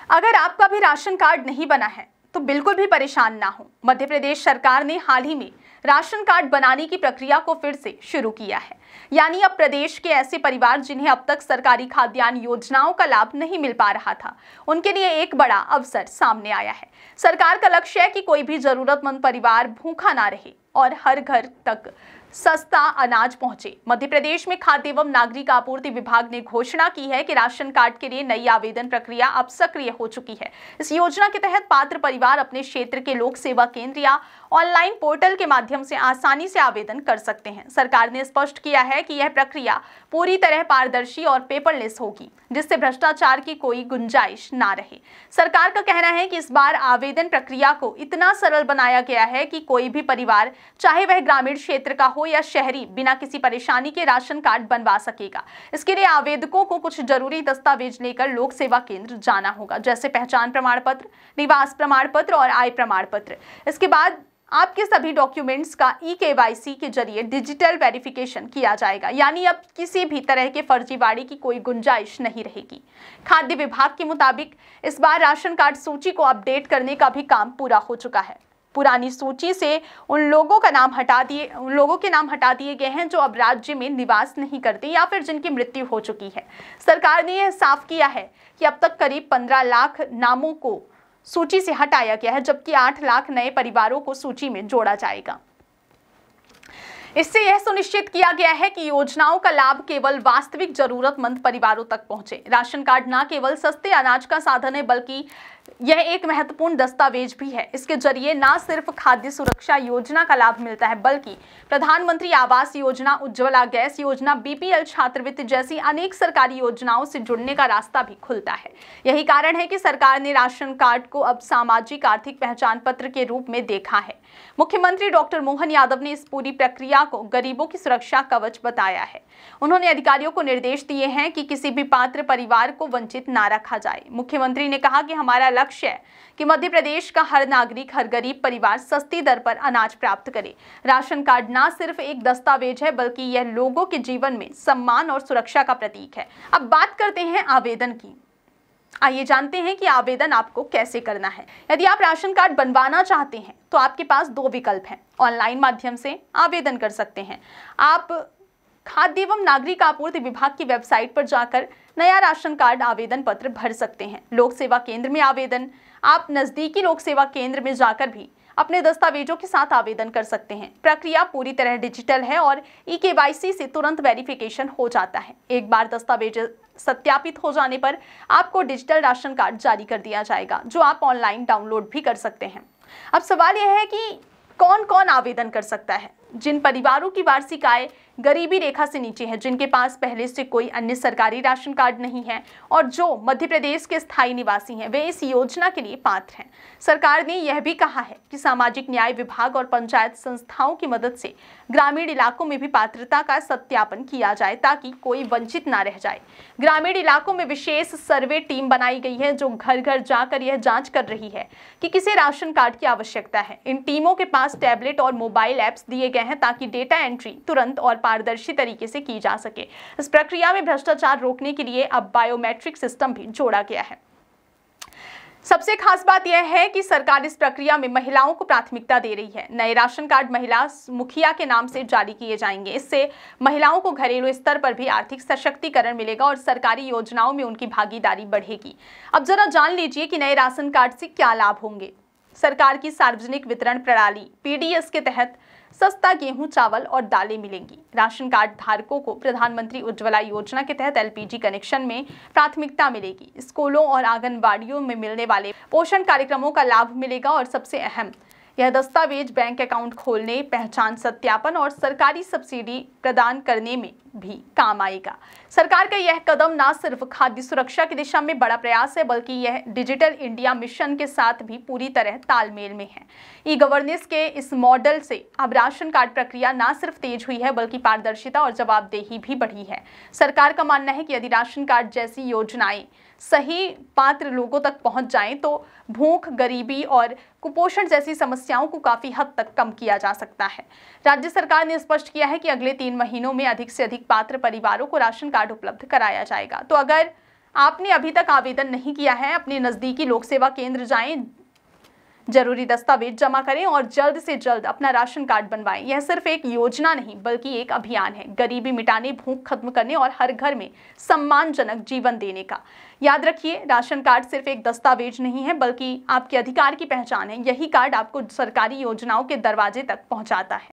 अगर आपका भी राशन कार्ड नहीं बना है तो बिल्कुल भी परेशान ना हो। मध्य प्रदेश सरकार ने हाल ही में राशन कार्ड बनाने की प्रक्रिया को फिर से शुरू किया है। यानी अब प्रदेश के ऐसे परिवार जिन्हें अब तक सरकारी खाद्यान्न योजनाओं का लाभ नहीं मिल पा रहा था, उनके लिए एक बड़ा अवसर सामने आया है। सरकार का लक्ष्य है कि कोई भी जरूरतमंद परिवार भूखा ना रहे और हर घर तक सस्ता अनाज पहुंचे। मध्य प्रदेश में खाद्य एवं नागरिक आपूर्ति विभाग ने घोषणा की है कि राशन कार्ड के लिए नई आवेदन प्रक्रिया अब सक्रिय हो चुकी है। इस योजना के तहत पात्र परिवार अपने क्षेत्र के लोक सेवा केंद्र या ऑनलाइन पोर्टल के माध्यम से आसानी से आवेदन कर सकते हैं। सरकार ने स्पष्ट किया है कि यह प्रक्रिया पूरी तरह पारदर्शी और पेपरलेस होगी, जिससे भ्रष्टाचार की कोई गुंजाइश ना रहे। सरकार का कहना है कि इस बार आवेदन प्रक्रिया को इतना सरल बनाया गया है कि कोई भी परिवार, चाहे वह ग्रामीण क्षेत्र का हो या शहरी, बिना किसी परेशानी के राशन कार्ड बनवा सकेगा। इसके लिए आवेदकों को कुछ जरूरी दस्तावेज लेकर लोक सेवा केंद्र जाना होगा, जैसे पहचान प्रमाण पत्र, निवास प्रमाण पत्र और आय प्रमाण पत्र। इसके बाद आपके सभी डॉक्यूमेंट्स का ई-केवाईसी के जरिए डिजिटल वेरिफिकेशन किया जाएगा। यानी अब किसी भी तरह के फर्जीवाड़े की कोई गुंजाइश नहीं रहेगी। खाद्य विभाग के मुताबिक इस बार राशन कार्ड सूची को अपडेट करने का भी काम पूरा हो चुका है। पुरानी सूची से उन लोगों के नाम हटा दिए गए हैं जो अब राज्य में निवास नहीं करते या फिर जिनकी मृत्यु हो चुकी है। सरकार ने यह साफ किया है कि अब तक करीब 15 लाख नामों को सूची से हटाया गया है, जबकि 8 लाख नए परिवारों को सूची में जोड़ा जाएगा। इससे यह सुनिश्चित किया गया है कि योजनाओं का लाभ केवल वास्तविक जरूरतमंद परिवारों तक पहुंचे। राशन कार्ड न केवल सस्ते अनाज का साधन है, बल्कि यह एक महत्वपूर्ण दस्तावेज भी है। इसके जरिए न सिर्फ खाद्य सुरक्षा योजना का लाभ मिलता है, बल्कि प्रधानमंत्री आवास योजना, उज्ज्वला गैस योजना, बीपीएल छात्रवृत्ति जैसी अनेक सरकारी योजनाओं से जुड़ने का रास्ता भी खुलता है। यही कारण है कि सरकार ने राशन कार्ड को अब सामाजिक आर्थिक पहचान पत्र के रूप में देखा है। मुख्यमंत्री डॉक्टर मोहन यादव ने इस पूरी प्रक्रिया को गरीबों की सुरक्षा कवच बताया है। उन्होंने अधिकारियों को निर्देश दिए हैं कि किसी भी पात्र परिवार को वंचित ना रखा जाए। मुख्यमंत्री ने कहा कि हमारा लक्ष्य है कि मध्य प्रदेश का हर नागरिक, हर गरीब परिवार सस्ती दर पर अनाज प्राप्त करे। राशन कार्ड ना सिर्फ एक दस्तावेज है, बल्कि यह लोगों के जीवन में सम्मान और सुरक्षा का प्रतीक है। अब बात करते हैं आवेदन की। आइए जानते हैं कि आवेदन आपको कैसे करना है। यदि आप राशन कार्ड बनवाना चाहते हैं तो आपके पास 2 विकल्प हैं। ऑनलाइन माध्यम से आवेदन कर सकते हैं। आप खाद्य एवं नागरिक आपूर्ति विभाग की वेबसाइट पर जाकर नया राशन कार्ड आवेदन पत्र भर सकते हैं। लोक सेवा केंद्र में आवेदन, आप नजदीकी लोक सेवा केंद्र में जाकर भी अपने दस्तावेजों के साथ आवेदन कर सकते हैं। प्रक्रिया पूरी तरह डिजिटल है और ई-केवाईसी से तुरंत वेरिफिकेशन हो जाता है। एक बार दस्तावेज सत्यापित हो जाने पर आपको डिजिटल राशन कार्ड जारी कर दिया जाएगा, जो आप ऑनलाइन डाउनलोड भी कर सकते हैं। अब सवाल यह है कि कौन कौन आवेदन कर सकता है। जिन परिवारों की वार्षिक आय गरीबी रेखा से नीचे है, जिनके पास पहले से कोई अन्य सरकारी राशन कार्ड नहीं है और जो मध्य प्रदेश के स्थायी निवासी हैं, वे इस योजना के लिए पात्र हैं। सरकार ने यह भी कहा है कि सामाजिक न्याय विभाग और पंचायत संस्थाओं की मदद से ग्रामीण इलाकों में भी पात्रता का सत्यापन किया जाए, ताकि कोई वंचित ना रह जाए। ग्रामीण इलाकों में विशेष सर्वे टीम बनाई गई है, जो घर घर जाकर यह जांच कर रही है कि किसे राशन कार्ड की आवश्यकता है। इन टीमों के पास टैबलेट और मोबाइल ऐप्स दिए गए हैं, ताकि डेटा एंट्री तुरंत और पारदर्शी तरीके से की जा सके। इस प्रक्रिया में भ्रष्टाचार रोकने के लिए अब बायोमेट्रिक सिस्टम भी जोड़ा गया है। सबसे खास बात यह है कि सरकार इस प्रक्रिया में महिलाओं को प्राथमिकता दे रही है। नए राशन कार्ड महिला मुखिया के नाम से जारी किए जाएंगे। इससे महिलाओं को घरेलू स्तर पर भी आर्थिक सशक्तिकरण मिलेगा और सरकारी योजनाओं में उनकी भागीदारी बढ़ेगी। अब जरा जान लीजिए कि नए राशन कार्ड से क्या लाभ होंगे। सरकार की सार्वजनिक वितरण प्रणाली पीडीएस के तहत सस्ता गेहूं, चावल और दालें मिलेंगी। राशन कार्ड धारकों को प्रधानमंत्री उज्ज्वला योजना के तहत एलपीजी कनेक्शन में प्राथमिकता मिलेगी। स्कूलों और आंगनबाड़ियों में मिलने वाले पोषण कार्यक्रमों का लाभ मिलेगा और सबसे अहम, यह दस्तावेज बैंक अकाउंट खोलने, पहचान सत्यापन और सरकारी सब्सिडी प्रदान करने में भी काम आएगा। सरकार का यह कदम न सिर्फ खाद्य सुरक्षा की दिशा में बड़ा प्रयास है, बल्कि यह डिजिटल इंडिया मिशन के साथ भी पूरी तरह तालमेल में है। ई गवर्नेंस के इस मॉडल से अब राशन कार्ड प्रक्रिया न सिर्फ तेज हुई है, बल्कि पारदर्शिता और जवाबदेही भी बढ़ी है। सरकार का मानना है कि यदि राशन कार्ड जैसी योजनाएं सही पात्र लोगों तक पहुंच जाएं, तो भूख, गरीबी और कुपोषण जैसी समस्याओं को काफी हद तक कम किया जा सकता है। राज्य सरकार ने स्पष्ट किया है कि अगले 3 महीनों में अधिक से अधिक पात्र परिवारों को राशन कार्ड उपलब्ध कराया जाएगा। तो अगर आपने अभी तक आवेदन नहीं किया है, अपने नजदीकी लोक सेवा केंद्र जाएं, जरूरी दस्तावेज जमा करें और जल्द से जल्द अपना राशन कार्ड बनवाएं। यह सिर्फ एक योजना नहीं बल्कि एक अभियान है, गरीबी मिटाने, भूख खत्म करने और हर घर में सम्मानजनक जीवन देने का। याद रखिए, राशन कार्ड सिर्फ एक दस्तावेज नहीं है बल्कि आपके अधिकार की पहचान है। यही कार्ड आपको सरकारी योजनाओं के दरवाजे तक पहुंचाता है।